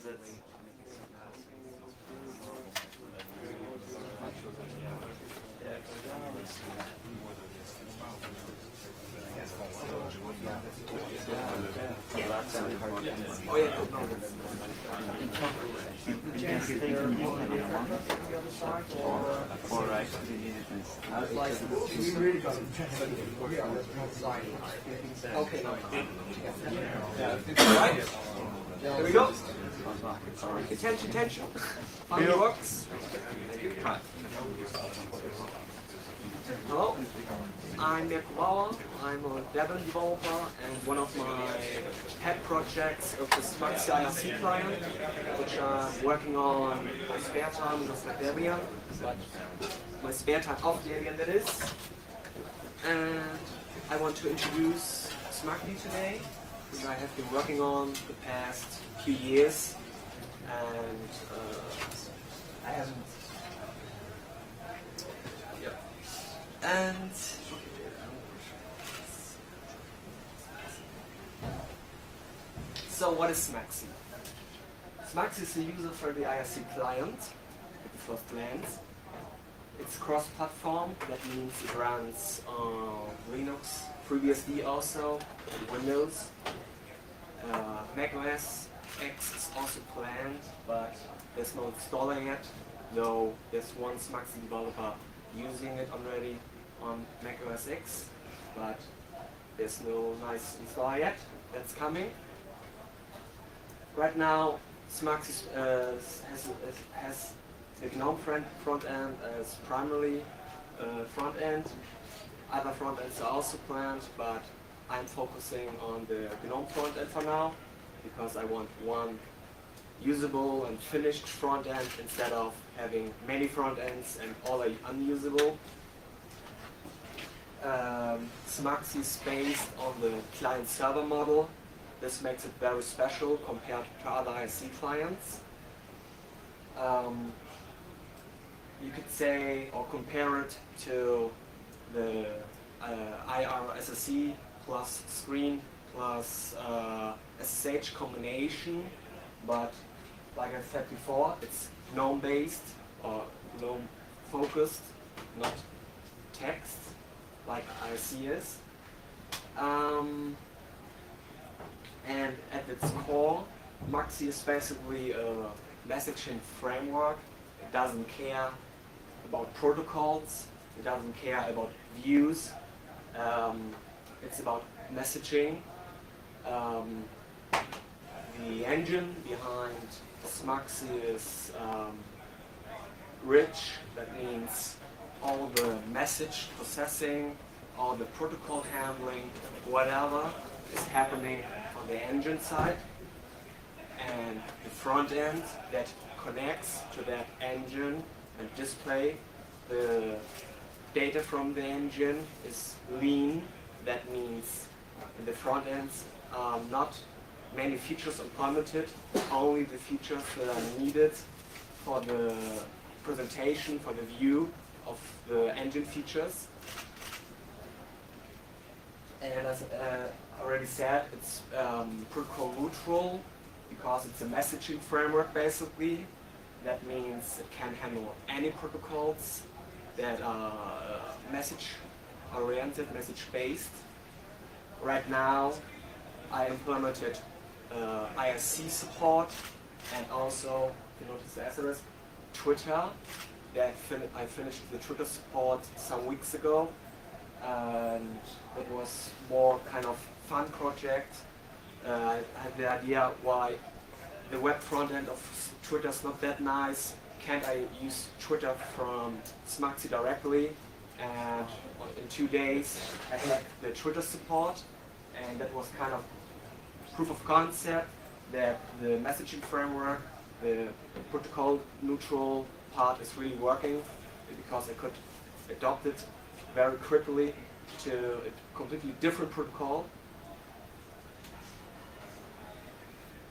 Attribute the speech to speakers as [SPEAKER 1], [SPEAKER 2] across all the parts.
[SPEAKER 1] Okay. Right. There we go. Attention, attention. Fireworks. Hello. I'm Mirko Bauer. I'm a Debian developer, and one of my pet projects of the Smuxi IRC client, which I'm working on my spare time with my Debian, but my spare time off Debian that is. And I want to introduce Smuxi today, which I have been working on the past few years, and I haven't. And so what is Smuxi? Smuxi is a user-friendly IRC client at the first glance. It's cross-platform, that means it runs on Linux, FreeBSD also, and Windows. Mac OS X is also planned, but there's no installer yet, though there's one Smuxi developer using it already on Mac OS X, but there's no nice installer yet. That's coming. Right now, Smuxi has the GNOME front end as primarily front end. Other front ends are also planned, but I'm focusing on the GNOME front end for now, because I want one usable and finished front end instead of having many front ends and all are unusable. Smuxi is based on the client-server model. This makes it very special compared to other IRC clients. You could say or compare it to the IRSSE plus screen plus SSH combination, but like I said before, it's GNOME-based or GNOME-focused, not text, like IRC is. And at its core, Smuxi is basically a messaging framework. It doesn't care about protocols, it doesn't care about views, it's about messaging. The engine behind Smuxi is rich, that means all the message processing, all the protocol handling, whatever is happening on the engine side, and the front end that connects to that engine and display the data from the engine is lean. That means in the front ends are not many features implemented, only the features that are needed for the presentation, for the view of the engine features. And as already said, it's protocol neutral because it's a messaging framework basically. That means it can handle any protocols that are message-oriented, message-based. Right now, I implemented IRC support and also, if you notice the asterisk, Twitter. I finished the Twitter support some weeks ago, and it was more kind of fun project. I had the idea why the web front end of Twitter is not that nice. Can't I use Twitter from Smuxi directly? And in 2 days I had the Twitter support, and that was kind of proof of concept that the messaging framework, the protocol neutral part is really working, because I could adopt it very quickly to a completely different protocol.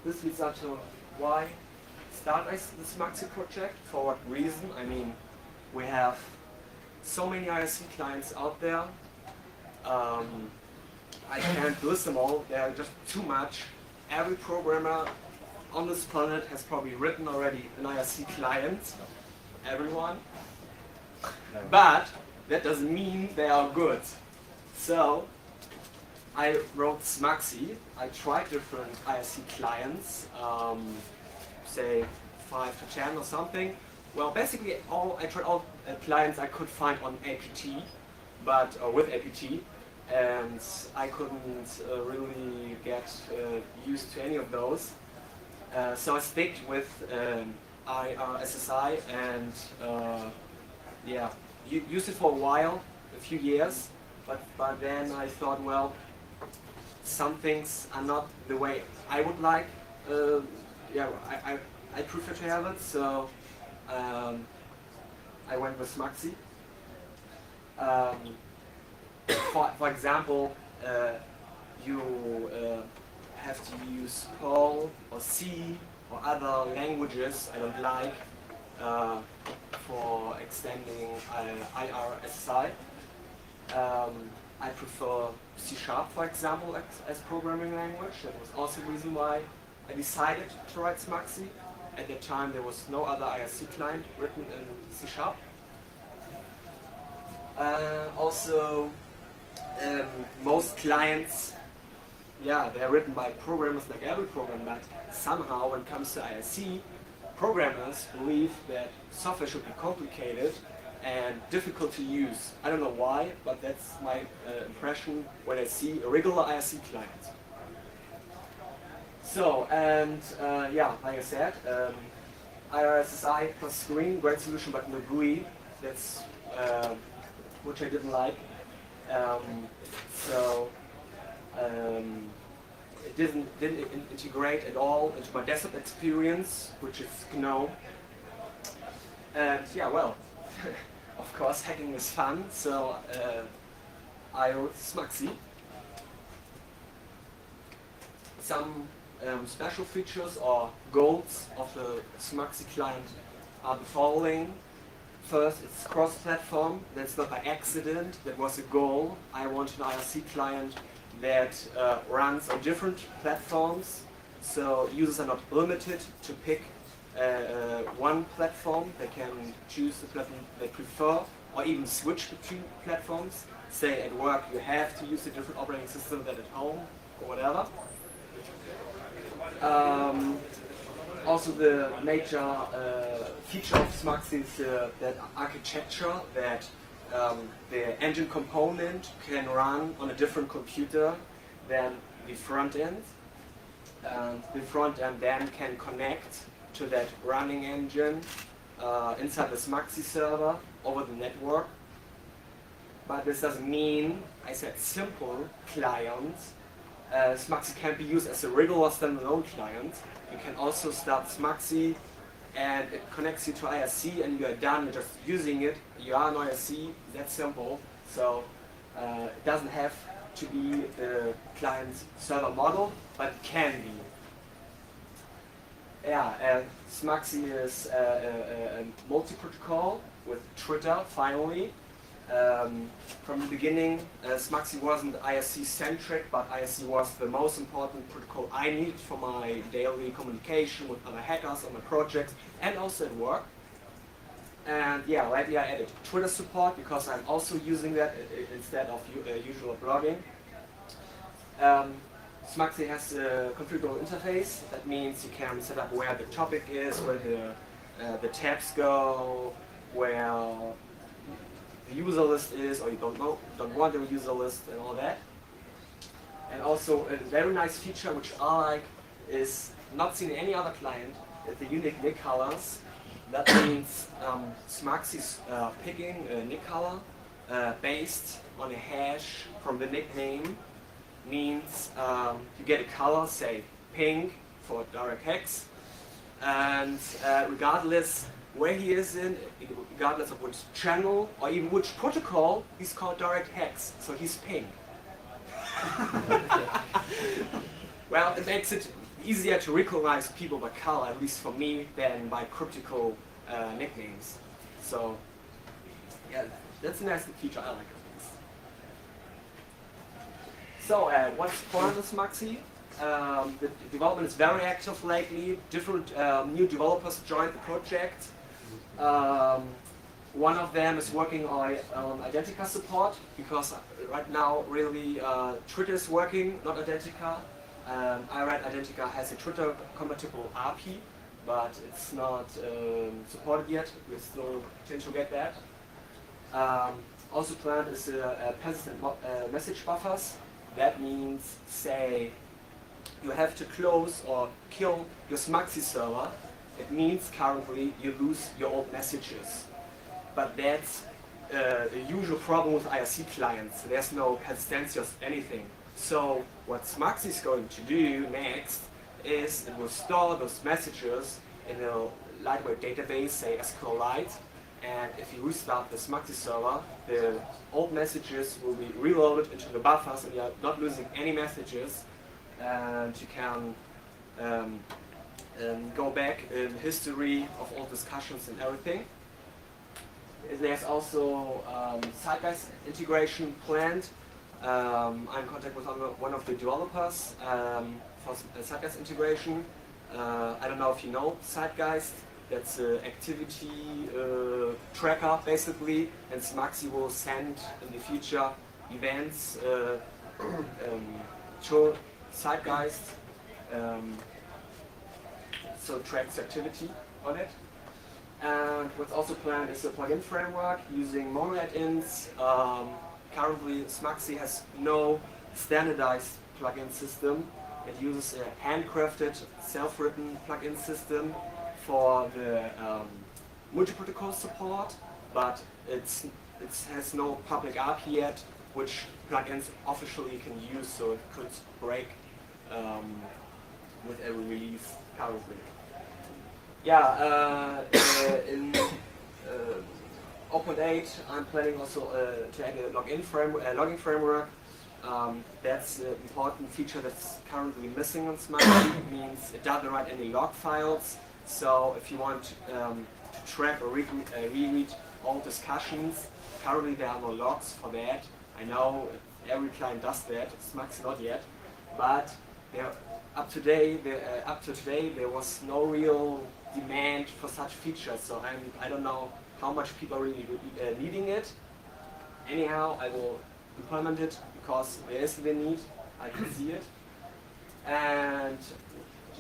[SPEAKER 1] This leads up to why start the Smuxi project, for what reason. I mean, we have so many IRC clients out there. I can't list them all, they are just too much. Every programmer on this planet has probably written already an IRC client. Everyone. But that doesn't mean they are good. So I wrote Smuxi. I tried different IRC clients, say 5 to 10 or something. Well, basically I tried all clients I could find on APT, but with APT, and I couldn't really get used to any of those. So I stick with IRSSI and yeah, used it for a while, a few years, but then I thought, well, some things are not the way I would like. Yeah, I prefer to have it, so I went with Smuxi. For example, you have to use Perl or C or other languages I don't like for extending IRSSI. I prefer C#, for example, as programming language. That was also the reason why I decided to write Smuxi. At that time, there was no other IRC client written in C#. Also, most clients, yeah, they're written by programmers like every program, but somehow when it comes to IRC, programmers believe that software should be complicated and difficult to use. I don't know why, but that's my impression when I see a regular IRC client. So, and yeah, like I said, IRSSI plus screen, great solution, but no GUI. That's which I didn't like. It didn't integrate at all into my desktop experience, which is GNOME. And yeah, well, of course, hacking is fun, so I wrote Smuxi. Some special features or goals of the Smuxi client are the following. First, it's cross-platform. That's not by accident. That was a goal. I want an IRC client that runs on different platforms, so users are not limited to pick one platform. They can choose the platform they prefer, or even switch between platforms. Say at work you have to use a different operating system than at home, or whatever. Also, the major feature of Smuxi is that architecture, that the engine component can run on a different computer than the front end. And the front end then can connect to that running engine inside the Smuxi server over the network. But this doesn't mean, I said simple client. Smuxi can be used as a regular standalone client. You can also start Smuxi and it connects you to IRC and you are done, you're just using it. You are an IRC, that's simple. So it doesn't have to be the client server model, but it can be. Yeah, Smuxi is a multi-protocol with Twitter, finally. From the beginning, Smuxi wasn't IRC-centric, but IRC was the most important protocol I needed for my daily communication with other hackers on my projects and also at work. And yeah, lately I added Twitter support because I'm also using that instead of usual blogging. Smuxi has a configurable interface. That means you can set up where the topic is, where the tabs go, where the user list is, or you don't want a user list and all that. And also a very nice feature which I like is not seen in any other client, is the unique nick colors. That means Smuxi's picking a nick color based on a hash from the nickname means you get a color, say pink for direct hex, and regardless where he is in, regardless of which channel or even which protocol, he's called direct hex, so he's pink. Well, it makes it easier to recognize people by color, at least for me, than by cryptical nicknames. So, yeah, that's a nice feature I like of this. So, what's the point of Smuxi? The development is very active lately. Different new developers joined the project. One of them is working on Identica support, because right now really Twitter is working, not Identica. I read Identica has a Twitter compatible API, but it's not supported yet. We're still trying to get that. Also planned is persistent message buffers. That means, say, you have to close or kill your Smuxi server. It means currently you lose your old messages. But that's the usual problem with IRC clients. There's no consistency of anything. So what Smuxi is going to do next is it will store those messages in a lightweight database, say SQLite. And if you restart the Smuxi server, the old messages will be reloaded into the buffers, and you're not losing any messages. And you can go back in history of all discussions and everything. There's also Zeitgeist integration planned. I'm in contact with one of the developers for Zeitgeist integration. I don't know if you know Zeitgeist. That's an activity tracker, basically, and Smuxi will send in the future events to Zeitgeist, so tracks activity on it. And what's also planned is a plugin framework using mono add-ins. Currently, Smuxi has no standardized plugin system. It uses a handcrafted, self-written plugin system for the multi-protocol support, but it has no public API yet, which plugins officially can use, so it could break with every release currently. Yeah, in 0.8, I'm planning also to add a logging framework. That's an important feature that's currently missing on Smuxi. It means it doesn't write any log files. So if you want to track or reread all discussions, currently there are no logs for that. I know every client does that. Smuxi not yet, but up to today there was no real demand for such features. So I don't know how much people are really needing it. Anyhow, I will implement it because there is the need. I can see it. And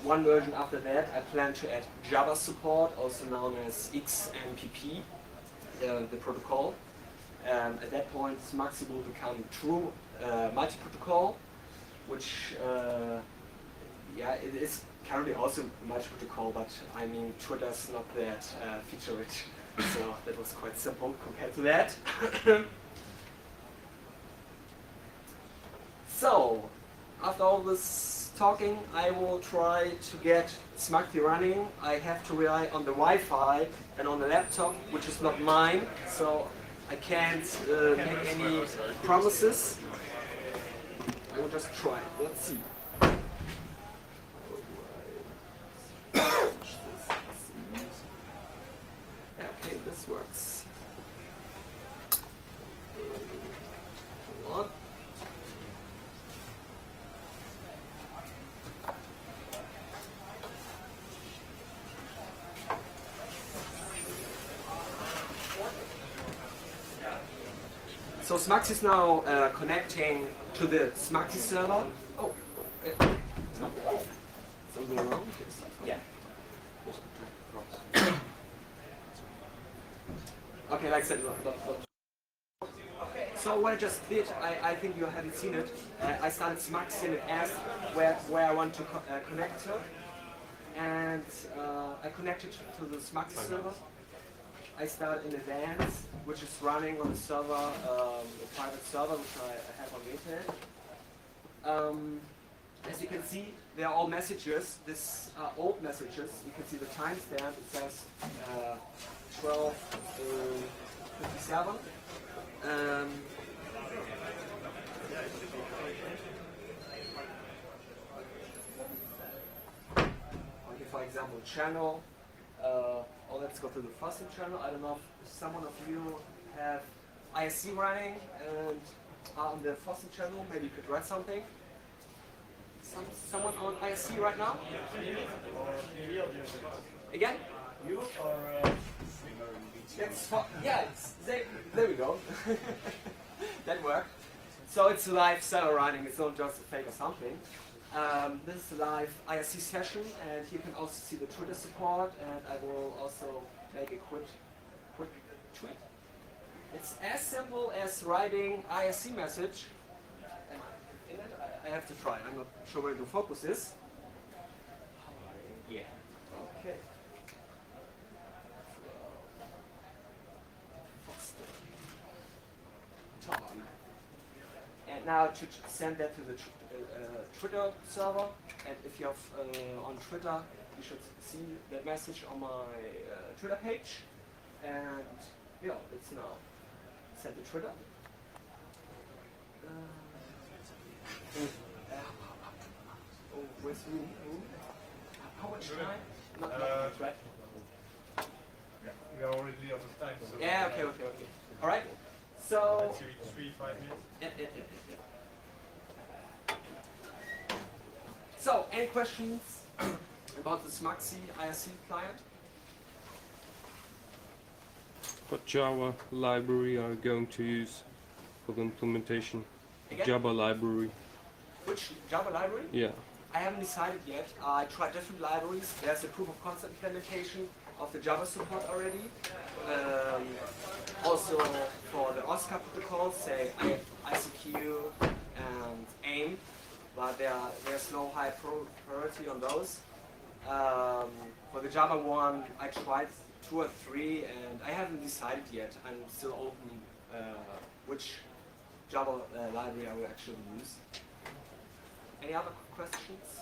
[SPEAKER 1] one version after that, I plan to add Java support, also known as XMPP, the protocol. At that point, Smuxi will become true multi-protocol, which, yeah, it is currently also multi-protocol, but I mean, Twitter's not that feature-rich, so that was quite simple compared to that. So, after all this talking, I will try to get Smuxi running. I have to rely on the Wi-Fi and on the laptop, which is not mine, so I can't make any promises. I will just try. Let's see. Okay, this works. Hold on. So Smuxi is now connecting to the Smuxi server. Oh, something wrong? Yeah. Okay, like I said. So what I just did, I think you haven't seen it. I started Smuxi and it asked where I want to connect to, and I connected to the Smuxi server. I started in advance, which is running on the server, a private server which I have on the internet. As you can see, they are all messages. These are old messages. You can see the timestamp. It says 12:57. Okay, for example, channel. Or let's go to the FOSDEM channel. I don't know if someone of you have IRC running and are on the FOSDEM channel. Maybe you could write something. Someone on IRC right now? Again?
[SPEAKER 2] You or
[SPEAKER 1] There we go. That worked. So it's a live server running, it's not just a fake or something. This is a live IRC session, and you can also see the Twitter support, and I will also make a quick tweet. It's as simple as writing IRC message. I have to try, I'm not sure where the focus is. Yeah. Okay. FOSDEM. And now to send that to the Twitter server, and if you have on Twitter, you should see that message on my Twitter page, and yeah, it's now sent to Twitter. With room? How much time? Not much, right?
[SPEAKER 2] yeah, we are already out of time. So
[SPEAKER 1] Yeah, okay. All right. So.
[SPEAKER 2] 3-5 minutes.
[SPEAKER 1] Yeah. So, any questions about the Smuxi IRC client?
[SPEAKER 3] What Java library are you going to use for the implementation?
[SPEAKER 1] Again?
[SPEAKER 3] Java library.
[SPEAKER 1] Which Java library?
[SPEAKER 3] Yeah.
[SPEAKER 1] I haven't decided yet. I tried different libraries. There's a proof of concept implementation of the Java support already. Also for the OSCAR protocols, say ICQ and AIM, but there's no high priority on those. For the Java one, I tried 2 or 3, and I haven't decided yet. I'm still open which Java library I will actually use. Any other questions?